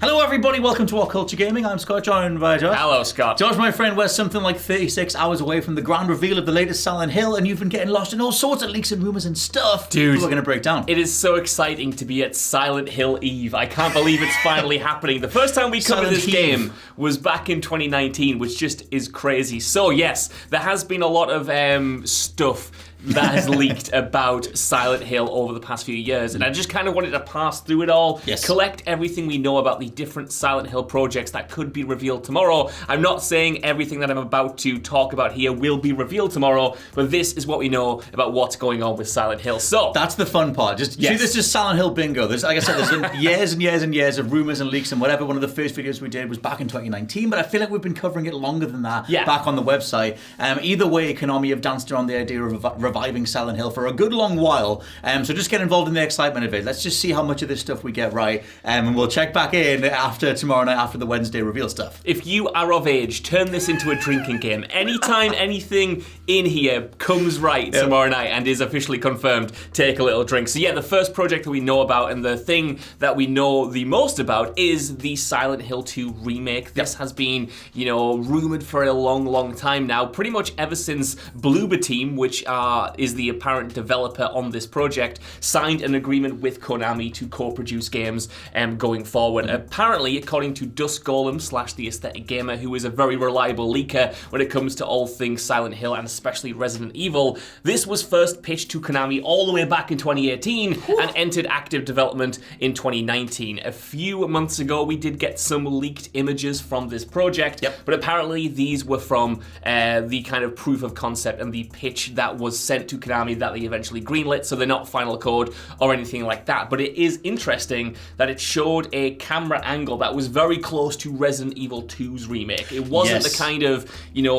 Hello everybody, welcome to WhatCulture Gaming. I'm Scott, joined by Josh. Hello, Scott. Josh, my friend, we're something like 36 hours away from the grand reveal of the latest Silent Hill, and you've been getting lost in all sorts of leaks and rumours and stuff. Dude. We're going to break down. It is so exciting to be at Silent Hill Eve. I can't believe it's finally happening. The first time we covered this game was back in 2019, which just is crazy. So yes, there has been a lot of stuff that has leaked about Silent Hill over the past few years, and I just kind of wanted to pass through it all, collect everything we know about the different Silent Hill projects that could be revealed tomorrow. I'm not saying everything that I'm about to talk about here will be revealed tomorrow, but this is what we know about what's going on with Silent Hill. So that's the fun part. This is Silent Hill bingo. There's, like I said, there's been years and years and years of rumors and leaks and whatever. One of the first videos we did was back in 2019, but I feel like we've been covering it longer than that back on the website. Either way, Konami have danced around the idea of reviving Silent Hill for a good long while. So just get involved in the excitement of it. Let's just see how much of this stuff we get right, and we'll check back in after tomorrow night, after the Wednesday reveal stuff. If you are of age, turn this into a drinking game. Anytime anything in here comes right tomorrow night and is officially confirmed, take a little drink. So yeah, the first project that we know about and the thing that we know the most about is the Silent Hill 2 remake. This has been, rumored for a long, long time now, pretty much ever since Bloober Team, which is the apparent developer on this project, signed an agreement with Konami to co-produce games going forward. Apparently, according to Dusk Golem / The Aesthetic Gamer, who is a very reliable leaker when it comes to all things Silent Hill and especially Resident Evil, this was first pitched to Konami all the way back in 2018 and entered active development in 2019. A few months ago, we did get some leaked images from this project, but apparently these were from the kind of proof of concept and the pitch that was sent to Konami that they eventually greenlit, so they're not final code or anything like that. But it is interesting that it showed a camera angle that was very close to Resident Evil 2's remake. It wasn't the kind of,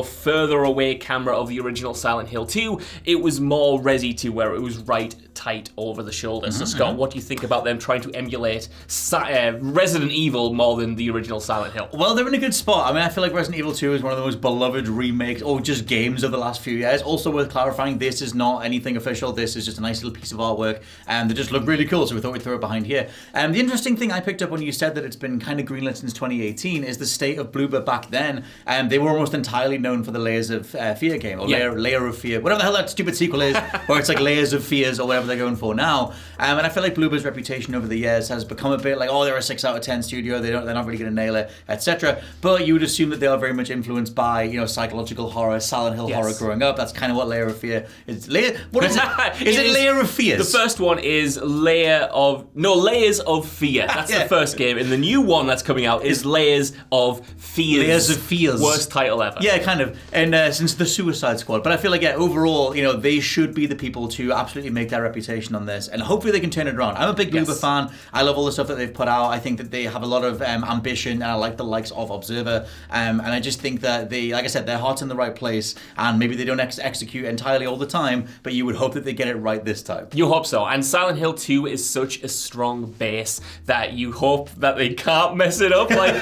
further away camera of the original Silent Hill 2. It was more Resi 2, where it was right tight over the shoulder. So Scott, what do you think about them trying to emulate Resident Evil more than the original Silent Hill? Well, they're in a good spot. I mean, I feel like Resident Evil 2 is one of the most beloved remakes or just games of the last few years. Also worth clarifying, this is not anything official. This is just a nice little piece of artwork, and they just look really cool, so we thought we'd throw it behind here. The interesting thing I picked up when you said that it's been kind of greenlit since 2018 is the state of Bloober back then. They were almost entirely known for the Layers of Fear game, or Layer of Fear, whatever the hell that stupid sequel is, where it's like Layers of Fears or whatever they're going for now. And I feel like Bloober's reputation over the years has become a bit like, they're a 6 out of 10 studio, they're not really going to nail it, etc. But you would assume that they are very much influenced by, psychological horror, Silent Hill horror growing up. That's kind of what Layer of Fear is. What is it? Is it Layer of Fears? The first one is Layers of Fear. That's the first game. And the new one that's coming out is Layers of Fears. Layers of Fears. Worst title ever. Yeah, kind of. And since the Suicide Squad. But I feel like, overall, they should be the people to absolutely make their reputation on this. And hopefully they can turn it around. I'm a big Bloober fan. I love all the stuff that they've put out. I think that they have a lot of ambition, and I like the likes of Observer. And I just think that they, like I said, their heart's in the right place. And maybe they don't execute entirely all the time, but you would hope that they get it right this time. You hope so. And Silent Hill 2 is such a strong base that you hope that they can't mess it up. Like,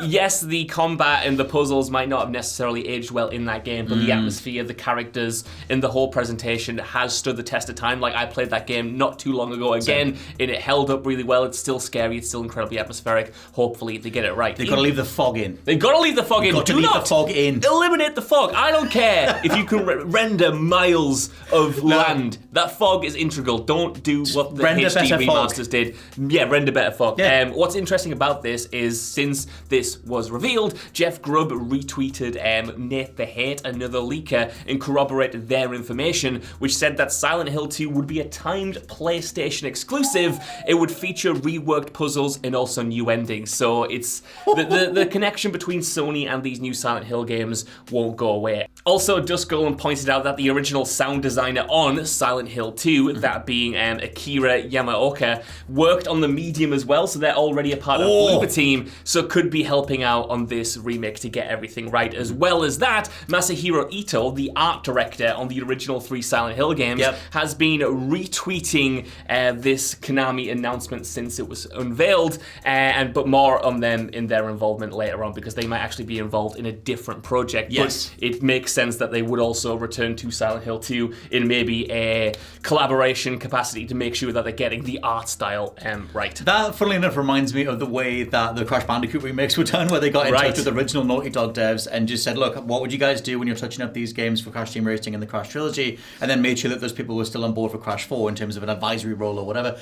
yes, the combat and the puzzles might not have necessarily aged well in that game, but the atmosphere, the characters, and the whole presentation has stood the test of time. Like, I played that game not too long ago again, and it held up really well. It's still scary. It's still incredibly atmospheric. Hopefully they get it right. They've got to leave the fog in. They've got to leave the fog in. Do not the fog in. Eliminate the fog. I don't care if you can render miles of land. That fog is integral. Don't do what the HD remasters did. Yeah, render better fog. Yeah. What's interesting about this is, since this was revealed, Jeff Grubb retweeted Nate the Hate, another leaker, and corroborated their information, which said that Silent Hill 2 would be a timed PlayStation exclusive. It would feature reworked puzzles and also new endings. So it's the connection between Sony and these new Silent Hill games won't go away. Also, Dusk Golem pointed out that the original sound designer on Silent Hill 2, that being Akira Yamaoka, worked on the medium as well, so they're already a part of Bloober Team, so could be helping out on this remake to get everything right. As well as that, Masahiro Ito, the art director on the original 3 Silent Hill games, has been retweeting this Konami announcement since it was unveiled, but more on them in their involvement later on, because they might actually be involved in a different project. But it makes makes sense that they would also return to Silent Hill 2 in maybe a collaboration capacity to make sure that they're getting the art style right. That, funnily enough, reminds me of the way that the Crash Bandicoot remakes were done, where they got in touch with the original Naughty Dog devs and just said, look, what would you guys do when you're touching up these games for Crash Team Racing and the Crash Trilogy? And then made sure that those people were still on board for Crash 4 in terms of an advisory role or whatever.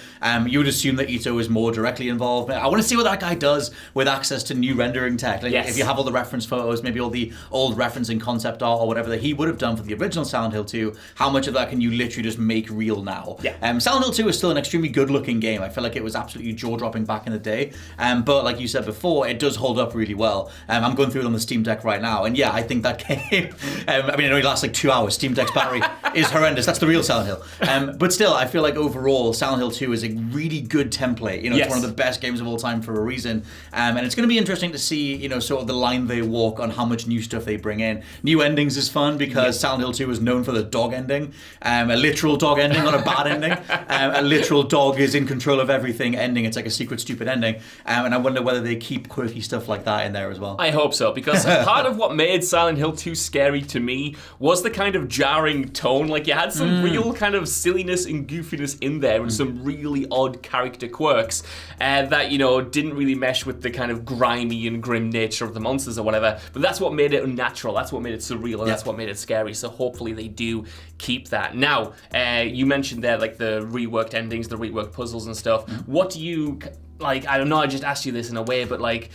You would assume that Ito is more directly involved. I want to see what that guy does with access to new rendering tech. Like, if you have all the reference photos, maybe all the old referencing concept art or whatever that he would have done for the original Silent Hill 2, how much of that can you literally just make real now? Silent Hill 2 is still an extremely good-looking game. I feel like it was absolutely jaw-dropping back in the day. But like you said before, it does hold up really well. I'm going through it on the Steam Deck right now, and yeah, I think that game, it only lasts like 2 hours. Steam Deck's battery is horrendous. That's the real Silent Hill. But still, I feel like overall, Silent Hill 2 is a really good template. It's one of the best games of all time for a reason. And it's going to be interesting to see, sort of the line they walk on how much new stuff they bring in. New endings is fun because Silent Hill 2 is known for the dog ending. A literal dog ending, not a bad ending. A literal dog is in control of everything ending. It's like a secret stupid ending. And I wonder whether they keep quirky stuff like that in there as well. I hope so, because part of what made Silent Hill 2 scary to me was the kind of jarring tone. Like, you had some real kind of silliness and goofiness in there and some really odd character quirks that, didn't really mesh with the kind of grimy and grim nature of the monsters or whatever. But that's what made it unnatural. That's what made it surreal, and that's what made it scary. So hopefully they do keep that. Now, you mentioned there, like, the reworked endings, the reworked puzzles and stuff. What do you, like, I don't know, I just asked you this in a way, but, like,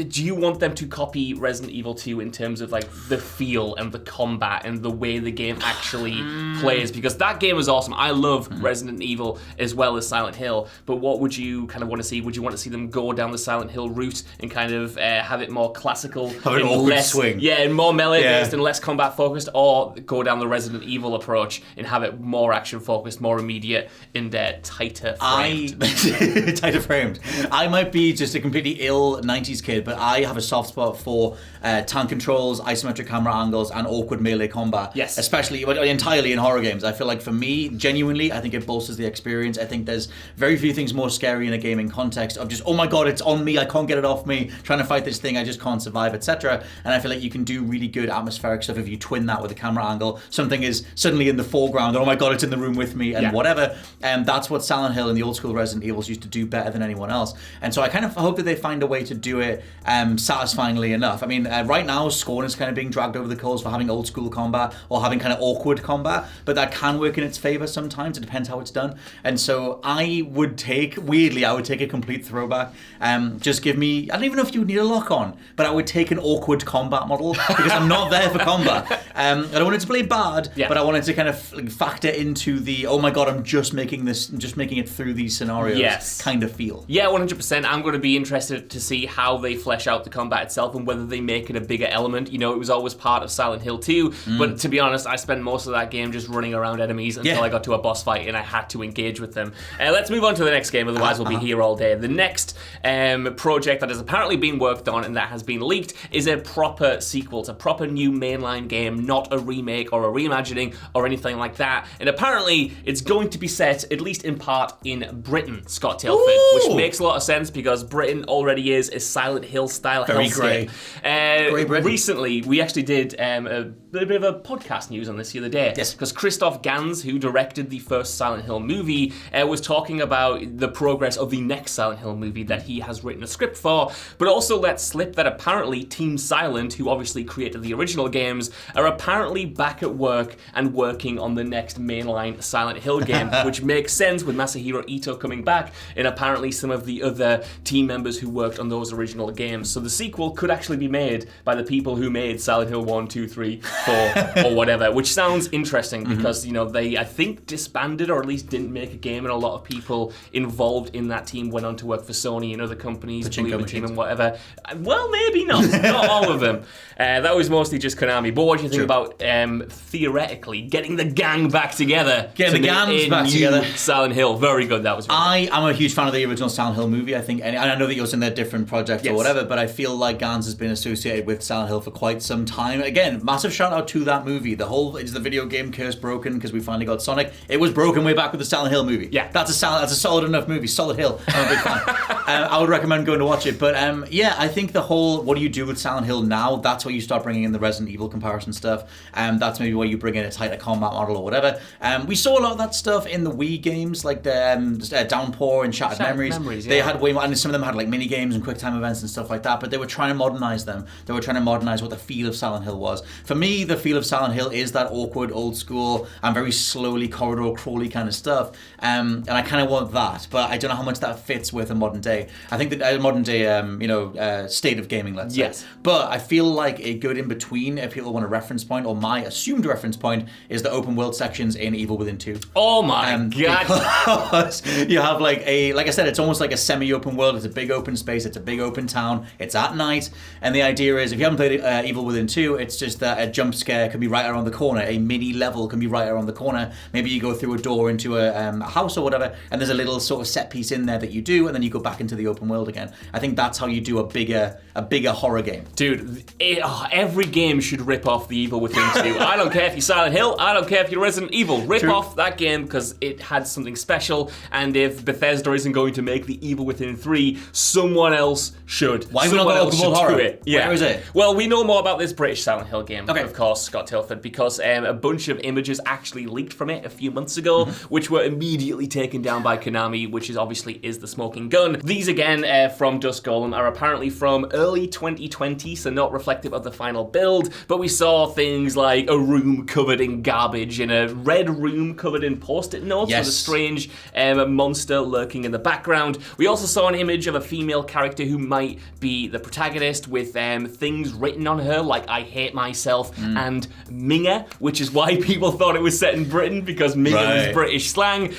do you want them to copy Resident Evil 2 in terms of, like, the feel and the combat and the way the game actually plays? Because that game is awesome. I love Resident Evil as well as Silent Hill, but what would you kind of want to see? Would you want to see them go down the Silent Hill route and kind of have it more classical? Have an awkward swing. Yeah, and more melee-based and less combat-focused, or go down the Resident Evil approach and have it more action-focused, more immediate, and tighter framed? Tighter framed. I might be just a completely ill 90s kid, but I have a soft spot for tank controls, isometric camera angles, and awkward melee combat. Yes. Especially, entirely in horror games. I feel like for me, genuinely, I think it bolsters the experience. I think there's very few things more scary in a gaming context of just, oh my god, it's on me, I can't get it off me, trying to fight this thing, I just can't survive, etc. And I feel like you can do really good atmospheric stuff if you twin that with a camera angle. Something is suddenly in the foreground, oh my god, it's in the room with me, and whatever. And that's what Silent Hill and the old school Resident Evils used to do better than anyone else. And so I kind of hope that they find a way to do it satisfyingly enough. I mean, right now, Scorn is kind of being dragged over the coals for having old school combat or having kind of awkward combat, but that can work in its favor sometimes. It depends how it's done. And so I would take a complete throwback. Just give me, I don't even know if you would need a lock on, but I would take an awkward combat model because I'm not there for combat. I don't want it to play bad, but I wanted to kind of factor into the, oh my god, I'm just making it through these scenarios kind of feel. Yeah, 100%. I'm going to be interested to see how they flesh out the combat itself and whether they make it a bigger element. It was always part of Silent Hill 2, but to be honest, I spent most of that game just running around enemies until I got to a boss fight and I had to engage with them. Let's move on to the next game, otherwise we'll be here all day. The next project that has apparently been worked on and that has been leaked is a proper sequel. It's a proper new mainline game, not a remake or a reimagining or anything like that. And apparently it's going to be set, at least in part, in Britain, Scott Tailford, which makes a lot of sense because Britain already is a Silent Hill style hellscape. Recently, we actually did a bit of a podcast news on this the other day. Yes. Because Christoph Gans, who directed the first Silent Hill movie, was talking about the progress of the next Silent Hill movie that he has written a script for, but also let slip that apparently Team Silent, who obviously created the original games, are apparently back at work and working on the next mainline Silent Hill game, which makes sense with Masahiro Ito coming back and apparently some of the other team members who worked on those original games. So the sequel could actually be made by the people who made Silent Hill 1, 2, 3, 4, or whatever, which sounds interesting because, they, I think, disbanded or at least didn't make a game, and a lot of people involved in that team went on to work for Sony and other companies, Believe Team and whatever. Well, maybe not. Not all of them. That was mostly just Konami. But what do you think about, theoretically, getting the gang back together? Getting the gangs back together. Silent Hill. Very good. That was really I am a huge fan of the original Silent Hill movie, I think, and I know that you're saying they're different project or whatever, but I feel like Gans has been associated with Silent Hill for quite some time. Again, massive shout out to that movie. The whole, is the video game curse broken because we finally got Sonic? It was broken way back with the Silent Hill movie. Yeah. That's a solid enough movie. Solid Hill. I'm a big fan. I would recommend going to watch it. But yeah, I think the whole, what do you do with Silent Hill now? That's where you start bringing in the Resident Evil comparison stuff. That's maybe where you bring in a tighter combat model or whatever. We saw a lot of that stuff in the Wii games, like the Downpour and Shattered Memories. They had way more, and some of them had like mini games and quick time events and stuff like that, but they were trying to modernize them. They were trying to modernize what the feel of Silent Hill was. For me, the feel of Silent Hill is that awkward, old school, and very slowly corridor crawly kind of stuff. And I kind of want that, but I don't know how much that fits with a modern day. I think that a modern day, state of gaming, let's say. Yes. But I feel like a good in between, if people want a reference point, or my assumed reference point, is the open world sections in Evil Within 2. Oh my god! Because you have like I said, it's almost like a semi-open world. It's a big open space. It's a big open town. It's at night, and the idea is, if you haven't played Evil Within 2, it's just that a jump scare can be right around the corner. A mini level can be right around the corner. Maybe you go through a door into a house or whatever, and there's a little sort of set piece in there that you do, and then you go back into the open world again. I think that's how you do a bigger horror game. Dude, every game should rip off the Evil Within 2. I don't care if you're Silent Hill. I don't care if you're Resident Evil. Rip off that game because it had something special. And if Bethesda isn't going to make the Evil Within 3, someone else should. Why have we not got open world horror? Yeah. Where is it? Well, we know more about this British Silent Hill game, okay, of course, Scott Tilford, because a bunch of images actually leaked from it a few months ago, which were immediately taken down by Konami, which obviously is the smoking gun. These again from Dusk Golem are apparently from early 2020, so not reflective of the final build, but we saw things like a room covered in garbage and a red room covered in post-it notes with a strange monster lurking in the background. We also saw an image of a female character who might be the protagonist with things written on her like I hate myself and Minga, which is why people thought it was set in Britain, because Minga was British slang.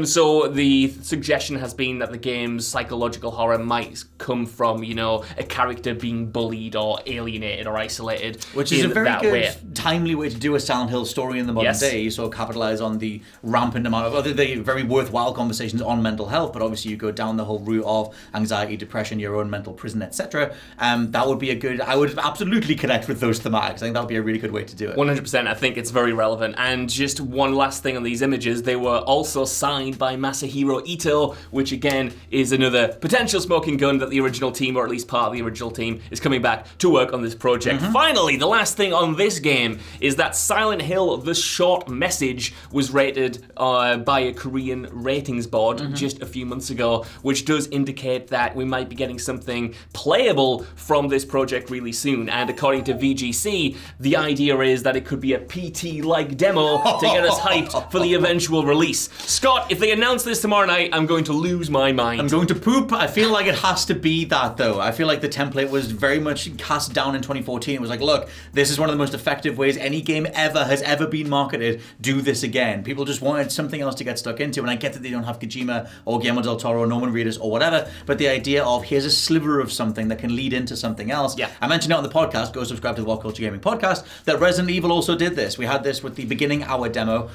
So the suggestion has been that the game's psychological horror might come from, a character being bullied or alienated or isolated. Which is a very good, timely way to do a Silent Hill story in the modern day. You sort of capitalize on the rampant amount of the very worthwhile conversations on mental health, but obviously you go down the whole route of anxiety, depression, your own mental prison, etc. That would be I would absolutely connect with those thematics. I think that would be a really good way to do it. 100%. I think it's very relevant. And just one last thing on these images, they were also signed by Masahiro Ito, which again is another potential smoking gun that the original team, or at least part of the original team, is coming back to work on this project. Finally, the last thing on this game is that Silent Hill, the short message, was rated by a Korean ratings board just a few months ago, which does indicate that we might be getting something playable from this project really soon. And according to VGC, the idea is that it could be a PT-like demo to get us hyped for the eventual release. Scott, if they announce this tomorrow night, I'm going to lose my mind. I'm going to poop. I feel like it has to be that, though. I feel like the template was very much cast down in 2014. It was like, look, this is one of the most effective ways any game has ever been marketed. Do this again. People just wanted something else to get stuck into, and I get that they don't have Kojima or Guillermo del Toro or Norman Reedus or whatever, but the idea of here's a sliver of something that can lead into something else. Yeah. I mentioned it on the podcast, go subscribe to the WhatCulture Gaming Podcast, that Resident Evil also did this. We had this with the beginning hour demo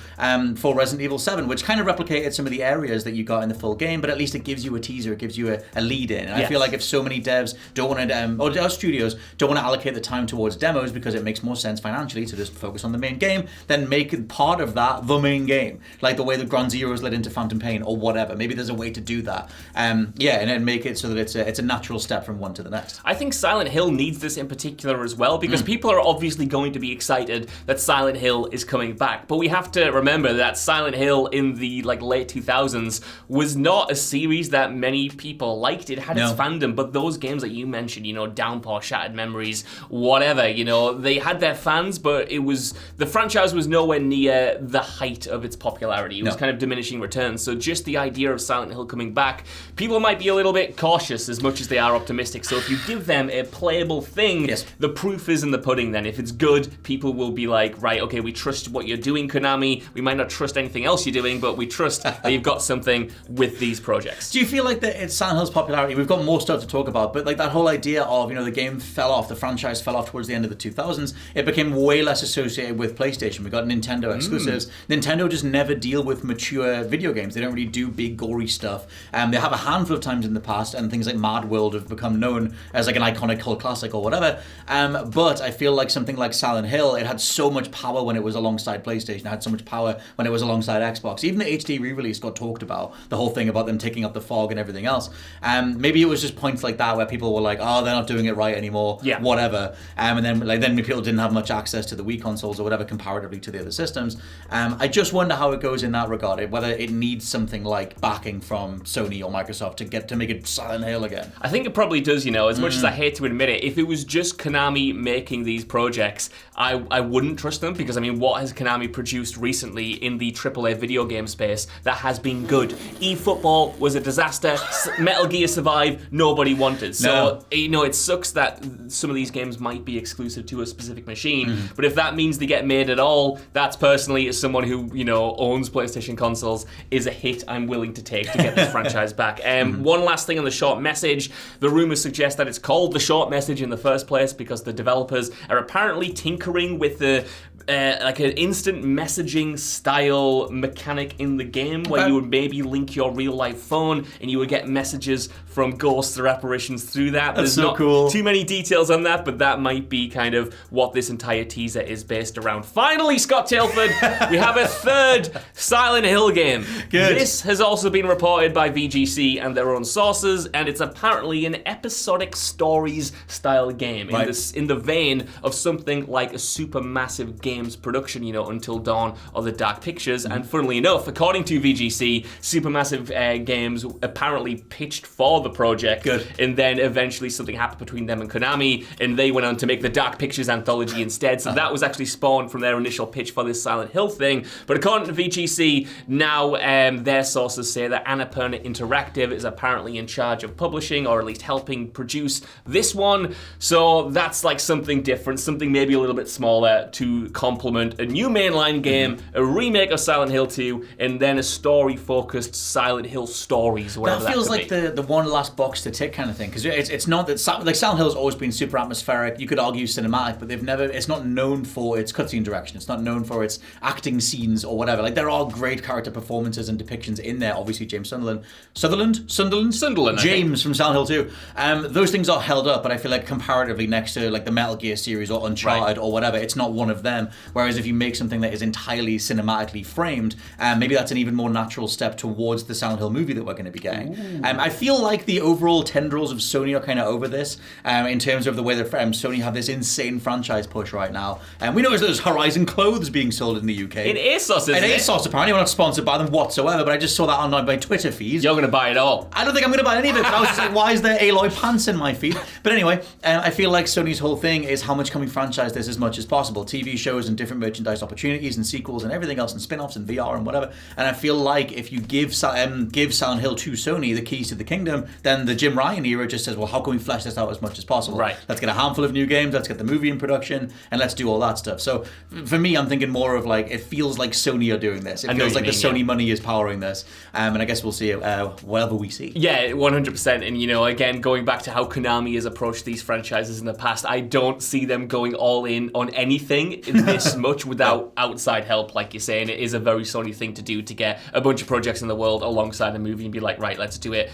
for Resident Evil 7, which kind of replicated some of the areas that you got in the full game, but at least it gives you a teaser, it gives you a lead in. And I feel like if so many devs don't want to, or studios don't want to allocate the time towards demos because it makes more sense financially to just focus on the main game, then make part of that the main game. Like the way that Ground Zeroes led into Phantom Pain or whatever. Maybe there's a way to do that. And then make it so that it's a natural step from one to the next. I think Silent Hill needs this in particular as well, because people are obviously going to be excited that Silent Hill is coming back. But we have to remember that Silent Hill in the late 2000s was not a series that many people liked. It had its fandom, but those games that you mentioned, Downpour, Shattered Memories, whatever, they had their fans, but the franchise was nowhere near the height of its popularity. It was kind of diminishing returns. So just the idea of Silent Hill coming back, people might be a little bit cautious as much as they are optimistic. So if you give them a playable thing, the proof is in the pudding then. If it's good, people will be like, right, okay, we trust what you're doing, Konami. We might not trust anything else you're doing, but we trust that you've got something with these projects. Do you feel like that it's Silent Hill's popularity? We've got more stuff to talk about, but that whole idea of, the game fell off, the franchise fell off towards the end of the 2000s, it became way less associated with PlayStation. We got Nintendo exclusives. Nintendo just never deal with mature video games. They don't really do big, gory stuff. They have a handful of times in the past, and things like mad world have become known as like an iconic cult classic or whatever. But I feel like something like Silent Hill, it had so much power when it was alongside PlayStation. It had so much power when it was alongside Xbox. Even the HD re-release got talked about, the whole thing about them taking up the fog and everything else. Maybe it was just points like that where people were like, oh, they're not doing it right anymore, whatever. And then people didn't have much access to the Wii consoles or whatever comparatively to the other systems. I just wonder how it goes in that regard, whether it needs something like backing from Sony or Microsoft to make it Silent Hill again. I think it probably does, as much as I hate to admit it. If it was just Konami making these projects, I wouldn't trust them, because what has Konami produced recently in the AAA video game space that has been good? eFootball was a disaster. Metal Gear Survive, nobody wanted. So, it sucks that some of these games might be exclusive to a specific machine, but if that means they get made at all, that's personally, as someone who, owns PlayStation consoles, is a hit I'm willing to take to get this franchise back. One last thing on the short message. The rumors suggest that it's called the short message in the first place because the developers are apparently tinkering with the like an instant messaging style mechanic in the game where you would maybe link your real life phone and you would get messages from ghosts or apparitions through that. That's so cool. Too many details on that, but that might be kind of what this entire teaser is based around. Finally, Scott Tilford, we have a third Silent Hill game. Good. This has also been reported by VGC and their own sources, and it's apparently an episodic stories style game in the vein of something like a supermassive games production, Until Dawn or The Dark Pictures. And funnily enough, according to VGC, Supermassive Games apparently pitched for the project. Good. And then eventually something happened between them and Konami, and they went on to make the Dark Pictures anthology instead. So that was actually spawned from their initial pitch for this Silent Hill thing. But according to VGC, now their sources say that Annapurna Interactive is apparently in charge of publishing, or at least helping produce this one. So that's like something different, something maybe a little bit smaller to complement a new mainline game, a remake of Silent Hill 2, and then a story-focused Silent Hill Stories, whatever that feels could like be. the one last box to tick kind of thing, because it's not that like Silent Hill's always been super atmospheric. You could argue cinematic, but it's not known for its cutscene direction. It's not known for its acting scenes or whatever. Like, there are great character performances and depictions in there. Obviously, James Sunderland, James from Silent Hill 2. Those things are held up, but I feel like comparatively next to like the Metal Gear series or Uncharted or whatever, it's not one of them. Whereas if you make something that is entirely cinematically framed, maybe that's an even more natural step towards the Silent Hill movie that we're going to be getting. I feel like the overall tendrils of Sony are kind of over this in terms of the way that Sony have this insane franchise push right now. We know there's Horizon clothes being sold in the UK. In ASOS, isn't it? In ASOS, apparently. We're not sponsored by them whatsoever, but I just saw that on my Twitter feed. You're going to buy it all. I don't think I'm going to buy any of it, but I was just like, why is there Aloy pants in my feed? But anyway, I feel like Sony's whole thing is how much can we franchise this as much as possible. TV shows and different merchandise opportunities and sequels and everything else and spin-offs and VR and whatever. And I feel like if you give Silent Hill to Sony, the keys to the kingdom, then the Jim Ryan era just says, well, how can we flesh this out as much as possible? Right. Let's get a handful of new games, let's get the movie in production, and let's do all that stuff. So for me, I'm thinking more of like, it feels like Sony are doing this. It feels like the Sony money is powering this. And I guess we'll see it whatever we see. Yeah, 100%. And, again, going back to how Konami has approached these franchises in the past, I don't see them going all in on anything this much without outside help, like you're saying. It is a very Sony thing to do, to get a bunch of projects in the world alongside a movie and be like, right, let's do it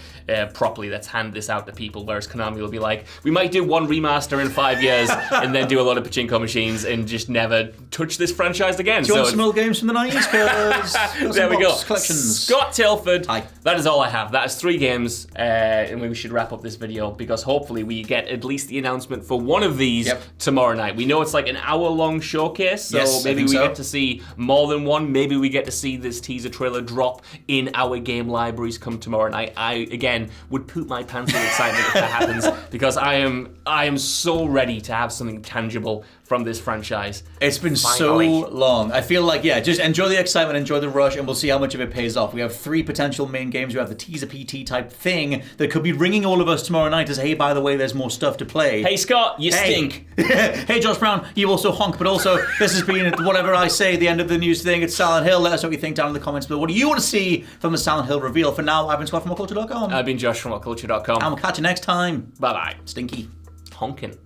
properly. Let's hand this out to people. Whereas Konami will be like, we might do one remaster in 5 years and then do a lot of pachinko machines and just never touch this franchise again. Do you want some old games from the 90s? There we go. Collections. Scott Tilford. Hi. That is all I have. That is 3 games, and we should wrap up this video because hopefully we get at least the announcement for one of these tomorrow night. We know it's like an hour-long showcase, so maybe we get to see more than one. Maybe we get to see this teaser trailer drop in our game libraries come tomorrow night. I, again, would poop my pants with excitement if that happens because I am so ready to have something tangible from this franchise. It's been so long. I feel like, just enjoy the excitement, enjoy the rush, and we'll see how much of it pays off. We have 3 potential main games. We have the teaser PT type thing that could be ringing all of us tomorrow night as, hey, by the way, there's more stuff to play. Hey, Scott, you stink. Hey, Josh Brown, you also honk, but also this has been whatever I say, the end of the news thing. It's Silent Hill. Let us know what you think down in the comments below. What do you want to see from the Silent Hill reveal? For now, I've been Scott from WhatCulture.com. I've been Josh from WhatCulture.com. And we'll catch you next time. Bye-bye. Stinky. Honking.